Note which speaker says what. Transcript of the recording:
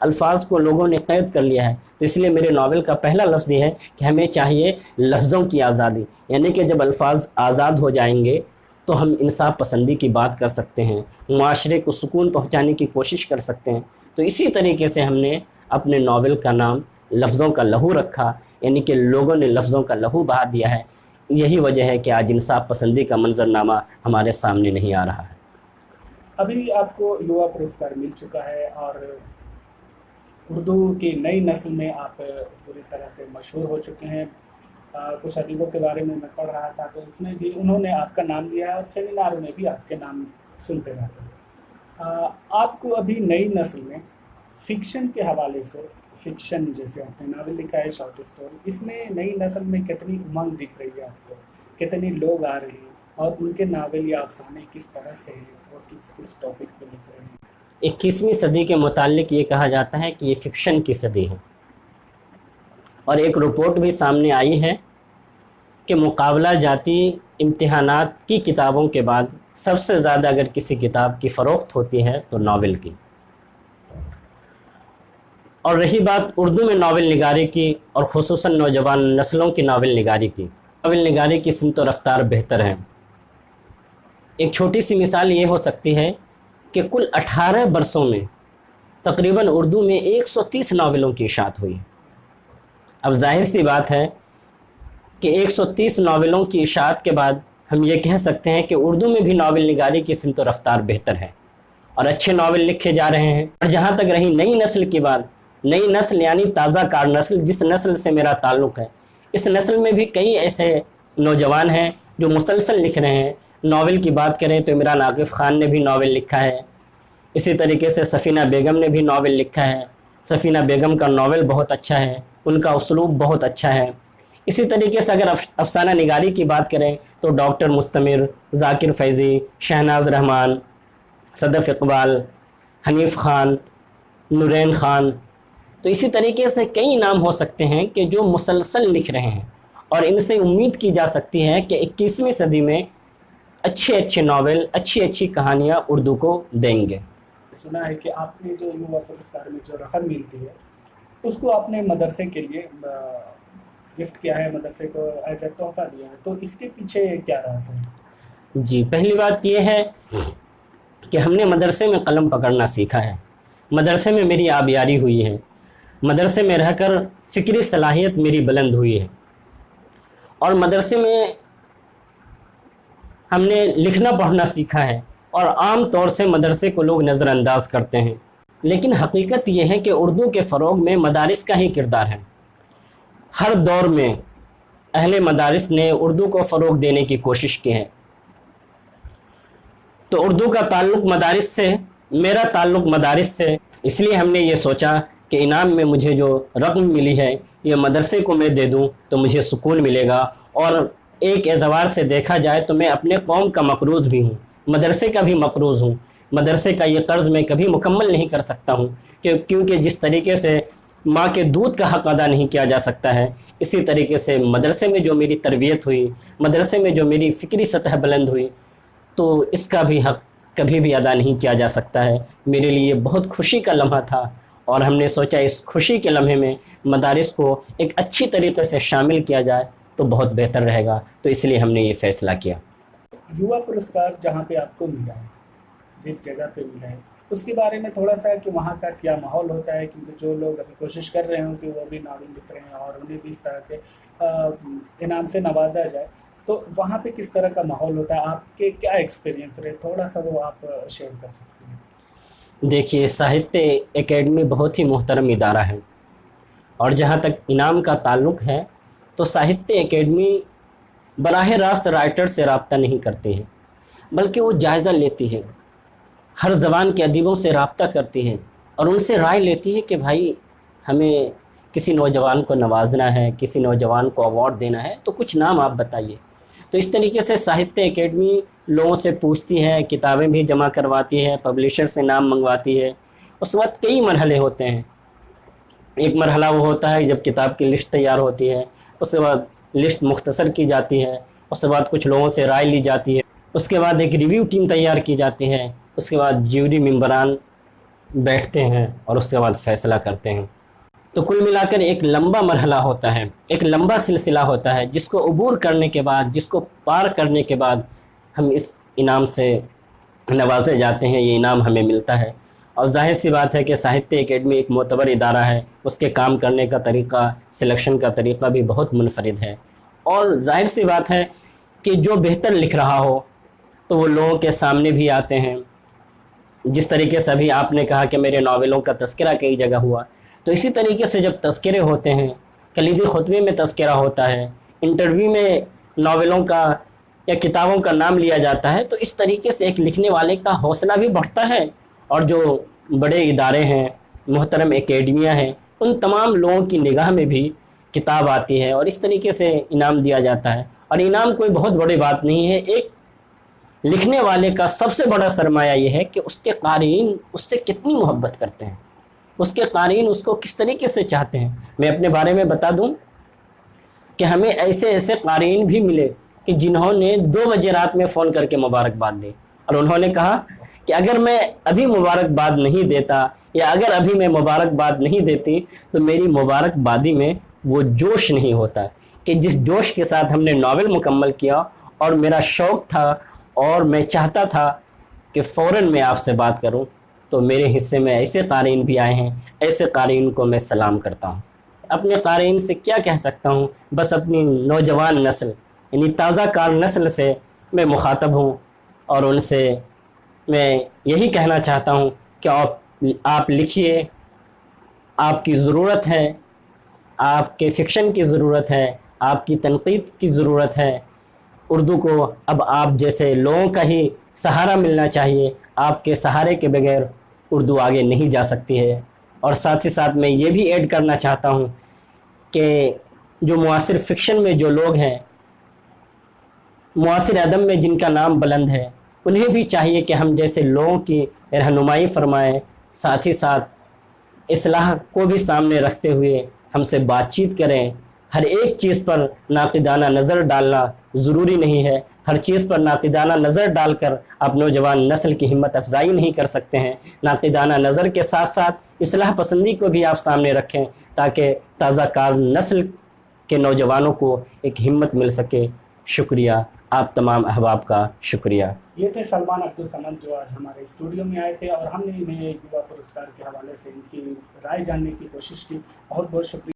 Speaker 1: الفاظ کو لوگوں نے قید کر لیا ہے. تو اس لیے میرے ناول کا پہلا لفظ یہ ہے کہ ہمیں چاہیے لفظوں کی آزادی، یعنی کہ جب الفاظ آزاد ہو جائیں گے تو ہم انصاف پسندی کی بات کر سکتے ہیں، معاشرے کو سکون پہنچانے کی کوشش کر سکتے ہیں. تو اسی طریقے سے ہم نے اپنے ناول کا نام لفظوں کا لہو رکھا، یعنی کہ لوگوں نے لفظوں کا لہو بہا دیا ہے. یہی وجہ ہے کہ آج انصاف پسندی کا منظرنامہ ہمارے سامنے نہیں آ رہا ہے.
Speaker 2: ابھی آپ کو یوا پرسکار مل چکا ہے اور اردو کی نئی نسل میں آپ پوری طرح سے مشہور ہو چکے ہیں. کچھ ادیبوں کے بارے میں پڑھ رہا تھا تو اس میں بھی انہوں نے آپ کا نام لیا ہے اور سیمیناروں میں بھی آپ کے نام سنتے رہتے ہیں. آپ کو ابھی نئی نسل میں فکشن کے حوالے سے، فکشن جیسے آپ نے ناول لکھا ہے، شارٹ اسٹوری، اس میں نئی نسل میں کتنی امنگ دکھ رہی ہے آپ کو؟ کتنے لوگ آ رہے ہیں اور ان کے ناول یا افسانے کس طرح سے ہیں اور کس کس ٹاپک پہ لکھ رہے ہیں؟
Speaker 1: 21ویں صدی کے متعلق یہ کہا جاتا ہے کہ یہ فکشن کی صدی ہے، اور ایک رپورٹ بھی سامنے آئی ہے کہ مقابلہ جاتی امتحانات کی کتابوں کے بعد سب سے زیادہ اگر کسی کتاب کی فروخت ہوتی ہے تو ناول کی. اور رہی بات اردو میں ناول نگاری کی اور خصوصاً نوجوان نسلوں کی ناول نگاری کی، ناول نگاری کی سمت و رفتار بہتر ہے. ایک چھوٹی سی مثال یہ ہو سکتی ہے کہ کل 18 برسوں میں تقریباً اردو میں 130 ناولوں کی اشاعت ہوئی. اب ظاہر سی بات ہے کہ 130 ناولوں کی اشاعت کے بعد ہم یہ کہہ سکتے ہیں کہ اردو میں بھی ناول نگاری کی سمت و رفتار بہتر ہے اور اچھے ناول لکھے جا رہے ہیں. اور جہاں تک رہی نئی نسل کی بات، نئی نسل یعنی تازہ کار نسل، جس نسل سے میرا تعلق ہے، اس نسل میں بھی کئی ایسے نوجوان ہیں جو مسلسل لکھ رہے ہیں. ناول کی بات کریں تو عمران عاقف خان نے بھی ناول لکھا ہے، اسی طریقے سے سفینہ بیگم نے بھی ناول لکھا ہے. سفینہ بیگم کا ناول بہت اچھا ہے، ان کا اسلوب بہت اچھا ہے. اسی طریقے سے اگر افسانہ نگاری کی بات کریں تو ڈاکٹر مستمر، ذاکر فیضی، شہناز رحمان، صدف اقبال، حنیف خان، نورین خان، تو اسی طریقے سے کئی نام ہو سکتے ہیں کہ جو مسلسل لکھ رہے ہیں، اور ان سے امید کی جا سکتی ہے کہ 21ویں صدی میں اچھے اچھے ناول، اچھی اچھی کہانیاں اردو کو دیں گے.
Speaker 2: سنا ہے کہ آپ نے جو یوا پرسکار میں جو رقم ملتی ہے اس کو آپ نے مدرسے کے لیے گفٹ کیا ہے، مدرسے کو ایز اے تحفہ دیا ہے، تو اس کے پیچھے کیا راز ہے؟
Speaker 1: جی، پہلی بات یہ ہے کہ ہم نے مدرسے میں قلم پکڑنا سیکھا ہے، مدرسے میں میری آبیاری ہوئی ہے، مدرسے میں رہ کر فکری صلاحیت میری بلند ہوئی ہے، اور مدرسے میں ہم نے لکھنا پڑھنا سیکھا ہے. اور عام طور سے مدرسے کو لوگ نظر انداز کرتے ہیں، لیکن حقیقت یہ ہے کہ اردو کے فروغ میں مدارس کا ہی کردار ہے. ہر دور میں اہل مدارس نے اردو کو فروغ دینے کی کوشش کی ہے. تو اردو کا تعلق مدارس سے، میرا تعلق مدارس سے، اس لیے ہم نے یہ سوچا کہ انعام میں مجھے جو رقم ملی ہے یہ مدرسے کو میں دے دوں تو مجھے سکون ملے گا. اور ایک اعتبار سے دیکھا جائے تو میں اپنے قوم کا مقروض بھی ہوں، مدرسے کا بھی مقروض ہوں. مدرسے کا یہ قرض میں کبھی مکمل نہیں کر سکتا ہوں، کیونکہ جس طریقے سے ماں کے دودھ کا حق ادا نہیں کیا جا سکتا ہے، اسی طریقے سے مدرسے میں جو میری تربیت ہوئی، مدرسے میں جو میری فکری سطح بلند ہوئی، تو اس کا بھی حق کبھی بھی ادا نہیں کیا جا سکتا ہے. میرے لیے بہت خوشی کا لمحہ تھا، اور ہم نے سوچا اس خوشی کے لمحے میں مدارس کو ایک اچھی طریقے سے شامل کیا جائے تو بہت بہتر رہے گا. تو اس لیے ہم نے یہ فیصلہ کیا.
Speaker 2: یوا پرسکار جہاں پہ آپ کو ملا ہے، جس جگہ پہ ملا ہے، اس کے بارے میں تھوڑا سا کہ وہاں کا کیا ماحول ہوتا ہے، کیونکہ جو لوگ ابھی کوشش کر رہے ہوں کہ وہ بھی ناول لکھ رہے ہیں اور انہیں بھی اس طرح کے انعام سے نوازا جائے، تو وہاں پہ کس طرح کا ماحول ہوتا ہے؟ آپ کے کیا ایکسپیرینس رہے، تھوڑا سا وہ آپ شیئر کر سکتے ہیں؟
Speaker 1: دیکھیے، ساہتیہ اکیڈمی بہت ہی محترم ادارہ ہے، اور جہاں تک انعام کا تعلق ہے تو ساہتیہ اکیڈمی براہ راست رائٹر سے رابطہ نہیں کرتی ہے، بلکہ وہ جائزہ لیتی ہے، ہر زبان کے ادیبوں سے رابطہ کرتی ہے اور ان سے رائے لیتی ہے کہ بھائی ہمیں کسی نوجوان کو نوازنا ہے، کسی نوجوان کو ایوارڈ دینا ہے، تو کچھ نام آپ بتائیے. تو اس طریقے سے ساہتیہ اکیڈمی لوگوں سے پوچھتی ہے، کتابیں بھی جمع کرواتی ہے، پبلشر سے نام منگواتی ہے. اس وقت کئی مرحلے ہوتے ہیں. ایک مرحلہ وہ ہوتا ہے جب کتاب کی لسٹ تیار ہوتی ہے، اس کے بعد لسٹ مختصر کی جاتی ہے، اس کے بعد کچھ لوگوں سے رائے لی جاتی ہے، اس کے بعد ایک ریویو ٹیم تیار کی جاتی ہے، اس کے بعد جیوری ممبران بیٹھتے ہیں اور اس کے بعد فیصلہ کرتے ہیں. تو کل ملا کر ایک لمبا مرحلہ ہوتا ہے, ایک لمبا سلسلہ ہوتا ہے, جس کو عبور کرنے کے بعد, جس کو پار کرنے کے بعد ہم اس انعام سے نوازے جاتے ہیں, یہ انعام ہمیں ملتا ہے. اور ظاہر سی بات ہے کہ ساہتیہ اکیڈمی ایک معتبر ادارہ ہے, اس کے کام کرنے کا طریقہ, سلیکشن کا طریقہ بھی بہت منفرد ہے. اور ظاہر سی بات ہے کہ جو بہتر لکھ رہا ہو تو وہ لوگوں کے سامنے بھی آتے ہیں. جس طریقے سے ابھی آپ نے کہا کہ میرے ناولوں کا تذکرہ کئی جگہ ہوا, تو اسی طریقے سے جب تذکرے ہوتے ہیں, کلیدی خطبے میں تذکرہ ہوتا ہے, انٹرویو میں ناولوں کا یا کتابوں کا نام لیا جاتا ہے, تو اس طریقے سے ایک لکھنے والے کا حوصلہ بھی بڑھتا ہے. اور جو بڑے ادارے ہیں, محترم اکیڈمیاں ہیں, ان تمام لوگوں کی نگاہ میں بھی کتاب آتی ہے اور اس طریقے سے انعام دیا جاتا ہے. اور انعام کوئی بہت بڑی بات نہیں ہے. ایک لکھنے والے کا سب سے بڑا سرمایہ یہ ہے کہ اس کے قارئین اس سے کتنی محبت کرتے ہیں, اس کے قارئین اس کو کس طریقے سے چاہتے ہیں. میں اپنے بارے میں بتا دوں کہ ہمیں ایسے ایسے قارئین بھی ملے کہ جنہوں نے 2 بجے رات میں فون کر کے مبارکباد دی, اور انہوں نے کہا کہ اگر میں ابھی مبارکباد نہیں دیتا یا اگر ابھی میں مبارکباد نہیں دیتی تو میری مبارکبادی میں وہ جوش نہیں ہوتا کہ جس جوش کے ساتھ ہم نے ناول مکمل کیا. اور میرا شوق تھا اور میں چاہتا تھا کہ فوراً میں آپ سے بات کروں. تو میرے حصے میں ایسے قارئین بھی آئے ہیں, ایسے قارئین کو میں سلام کرتا ہوں. اپنے قارئین سے کیا کہہ سکتا ہوں, بس اپنی نوجوان نسل یعنی تازہ کار نسل سے میں مخاطب ہوں, اور ان سے میں یہی کہنا چاہتا ہوں کہ آپ لکھیے, آپ کی ضرورت ہے, آپ کے فکشن کی ضرورت ہے, آپ کی تنقید کی ضرورت ہے. اردو کو اب آپ جیسے لوگوں کا ہی سہارا ملنا چاہیے. آپ کے سہارے کے بغیر اردو آگے نہیں جا سکتی ہے. اور ساتھ ہی ساتھ میں یہ بھی ایڈ کرنا چاہتا ہوں کہ جو معاصر فکشن میں جو لوگ ہیں, معاصر ادب میں جن کا نام بلند ہے, انہیں بھی چاہیے کہ ہم جیسے لوگوں کی رہنمائی فرمائیں, ساتھ ہی ساتھ اصلاح کو بھی سامنے رکھتے ہوئے ہم سے بات چیت کریں. ہر ایک چیز پر ناقدانہ نظر ڈالنا ضروری نہیں ہے. ہر چیز پر ناقدانہ نظر ڈال کر آپ نوجوان نسل کی ہمت افزائی نہیں کر سکتے ہیں. ناقدانہ نظر کے ساتھ ساتھ اصلاح پسندی کو بھی آپ سامنے رکھیں تاکہ تازہ کار نسل کے نوجوانوں کو ایک ہمت مل سکے. شکریہ, آپ تمام احباب کا شکریہ.
Speaker 2: یہ تھے سلمان عبدالصمد جو آج ہمارے اسٹوڈیو میں آئے تھے, اور ہم نے انہیں یووا پرسکار کے حوالے سے ان کی رائے جاننے کی کوشش کی. بہت بہت شکریہ.